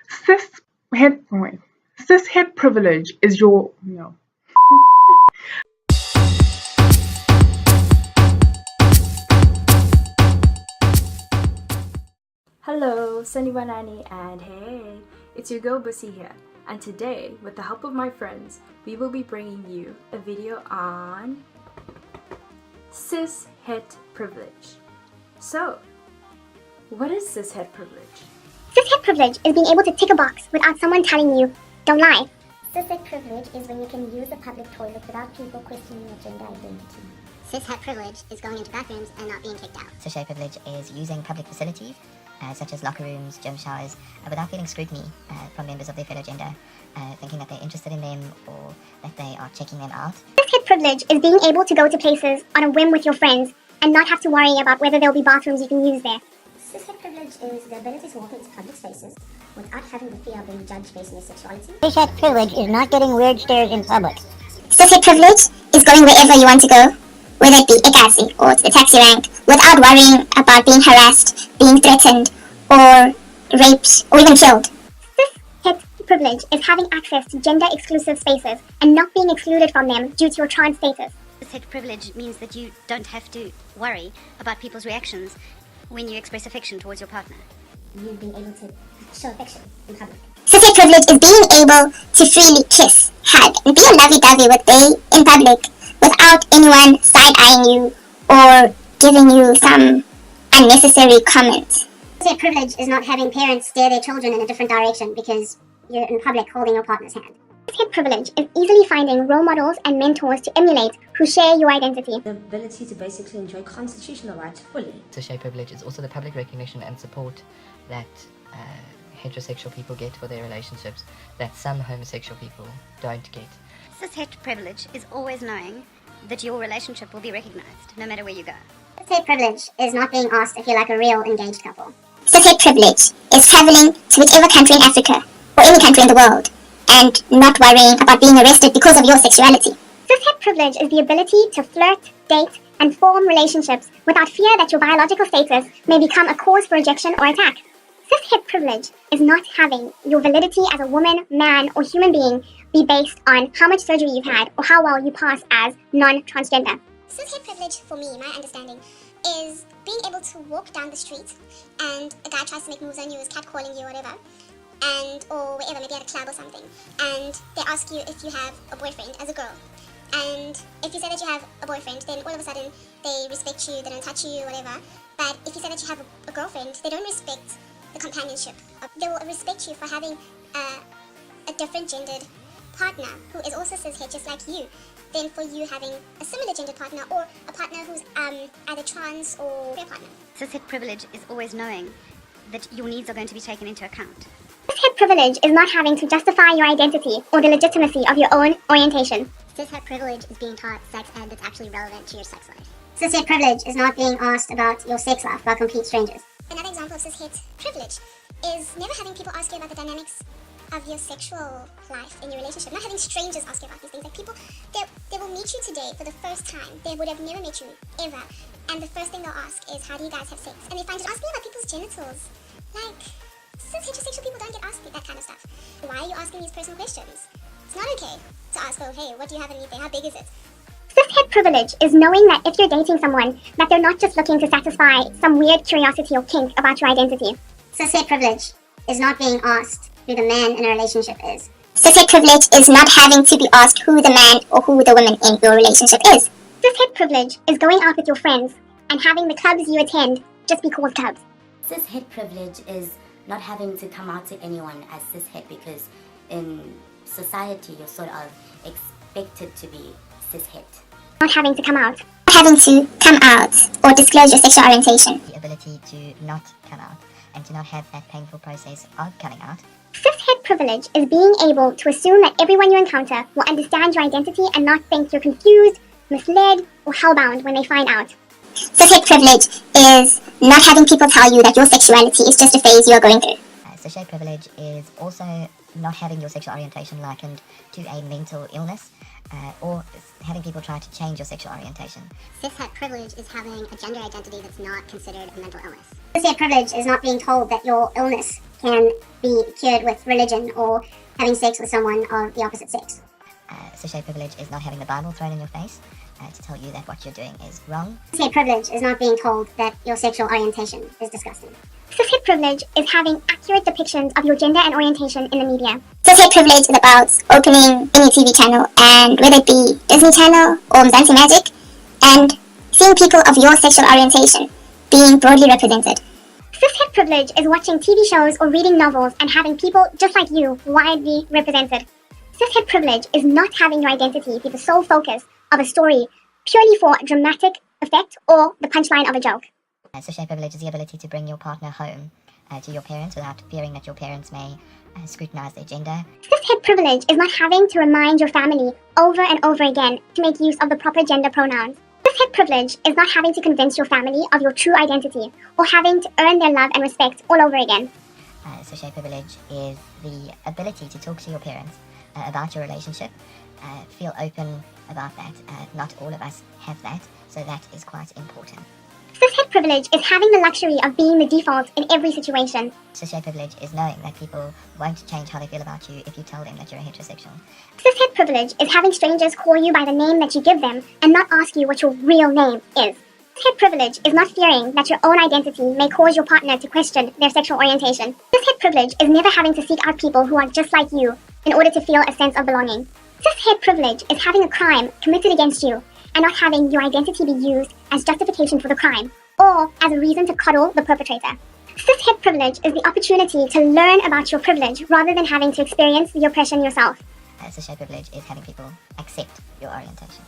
Cis het wait. Cis het privilege is your no. Hello, Sandiwanani, and hey, it's your girl Bussy here. And today, with the help of my friends, we will be bringing you a video on cis-het privilege. So, what is cis-het privilege? Cishet privilege is being able to tick a box without someone telling you, don't lie. Cishet privilege is when you can use a public toilet without people questioning your gender identity. Cishet privilege is going into bathrooms and not being kicked out. Cishet privilege is using public facilities, such as locker rooms, gym showers, without feeling scrutiny from members of their fellow gender, thinking that they're interested in them or that they are checking them out. Cishet privilege is being able to go to places on a whim with your friends and not have to worry about whether there'll be bathrooms you can use there. Cishet privilege is the ability to walk into public spaces without having the fear of being judged based on your sexuality. Cishet privilege is not getting weird stares in public. Cishet privilege is going wherever you want to go, whether it be ekasi or to the taxi rank, without worrying about being harassed, being threatened, or raped, or even killed. Cishet privilege is having access to gender-exclusive spaces and not being excluded from them due to your trans status. Cishet privilege means that you don't have to worry about people's reactions when you express affection towards your partner. You being able to show affection in public. Cishet privilege is being able to freely kiss, hug, and be a lovey-dovey with they in public without anyone side-eyeing you or giving you some unnecessary comment. Cishet privilege is not having parents steer their children in a different direction because you're in public holding your partner's hand. Cishet privilege is easily finding role models and mentors to emulate who share your identity. The ability to basically enjoy constitutional rights fully. Cishet privilege is also the public recognition and support that heterosexual people get for their relationships that some homosexual people don't get. Cishet privilege is always knowing that your relationship will be recognized no matter where you go. Cishet privilege is not being asked if you're like a real engaged couple. Cishet privilege is traveling to whichever country in Africa or any country in the world and not worrying about being arrested because of your sexuality. Cishet privilege is the ability to flirt, date, and form relationships without fear that your biological status may become a cause for rejection or attack. Cishet privilege is not having your validity as a woman, man, or human being be based on how much surgery you've had or how well you pass as non-transgender. Cishet privilege, for me, my understanding, is being able to walk down the street and a guy tries to make moves on you, is catcalling you, whatever, and or wherever, maybe at a club or something, and they ask you if you have a boyfriend as a girl. And if you say that you have a boyfriend, then all of a sudden they respect you, they don't touch you, whatever. But if you say that you have a girlfriend, they don't respect the companionship. They will respect you for having a different gendered partner who is also cishet just like you, than for you having a similar gendered partner or a partner who's either trans or queer partner. Cishet privilege is always knowing that your needs are going to be taken into account. Cishet privilege is not having to justify your identity or the legitimacy of your own orientation. Cishet privilege is being taught sex ed that's actually relevant to your sex life. Cishet privilege is not being asked about your sex life by complete strangers. Another example of cishet privilege is never having people ask you about the dynamics of your sexual life in your relationship. Not having strangers ask you about these things. Like people, they will meet you today for the first time. They would have never met you ever. And the first thing they'll ask is, how do you guys have sex? And they find it asking about people's genitals. Like, cis heterosexual people don't get asked that kind of stuff. Why are you asking these personal questions? It's not okay to ask, oh, hey, what do you have in your thing? How big is it? Cishet privilege is knowing that if you're dating someone, that they're not just looking to satisfy some weird curiosity or kink about your identity. Cishet privilege is not being asked who the man in a relationship is. Cishet privilege is not having to be asked who the man or who the woman in your relationship is. Cishet privilege is going out with your friends and having the clubs you attend just be called clubs. Cishet privilege is not having to come out to anyone as cishet because in society you're sort of expected to be cishet. Not having to come out. Not having to come out or disclose your sexual orientation. The ability to not come out and to not have that painful process of coming out. Cishet privilege is being able to assume that everyone you encounter will understand your identity and not think you're confused, misled, or hellbound when they find out. Cishet privilege is not having people tell you that your sexuality is just a phase you are going through. Cishet privilege is also not having your sexual orientation likened to a mental illness or having people try to change your sexual orientation. Cishet privilege is having a gender identity that's not considered a mental illness. Cishet privilege is not being told that your illness can be cured with religion or having sex with someone of the opposite sex. Cishet privilege is not having the Bible thrown in your face to tell you that what you're doing is wrong. Cishet privilege is not being told that your sexual orientation is disgusting. Cishet privilege is having accurate depictions of your gender and orientation in the media. Cishet privilege is about opening any TV channel, and whether it be Disney Channel or Mzansi Magic, and seeing people of your sexual orientation being broadly represented. Cishet privilege is watching TV shows or reading novels and having people just like you widely represented. Cishet privilege is not having your identity be the sole focus of a story purely for dramatic effect or the punchline of a joke. Cishet privilege is the ability to bring your partner home to your parents without fearing that your parents may scrutinize their gender. Cishet privilege is not having to remind your family over and over again to make use of the proper gender pronouns. Cishet privilege is not having to convince your family of your true identity or having to earn their love and respect all over again. Cishet privilege is the ability to talk to your parents about your relationship, feel open about that. Not all of us have that, so that is quite important. Cishet privilege is having the luxury of being the default in every situation. Cishet privilege is knowing that people won't change how they feel about you if you tell them that you're a heterosexual. Cishet privilege is having strangers call you by the name that you give them and not ask you what your real name is. Cishet privilege is not fearing that your own identity may cause your partner to question their sexual orientation. Cishet privilege is never having to seek out people who are just like you in order to feel a sense of belonging. Cishet privilege is having a crime committed against you and not having your identity be used as justification for the crime or as a reason to coddle the perpetrator. Cishet privilege is the opportunity to learn about your privilege rather than having to experience the oppression yourself. Cishet privilege is having people accept your orientation.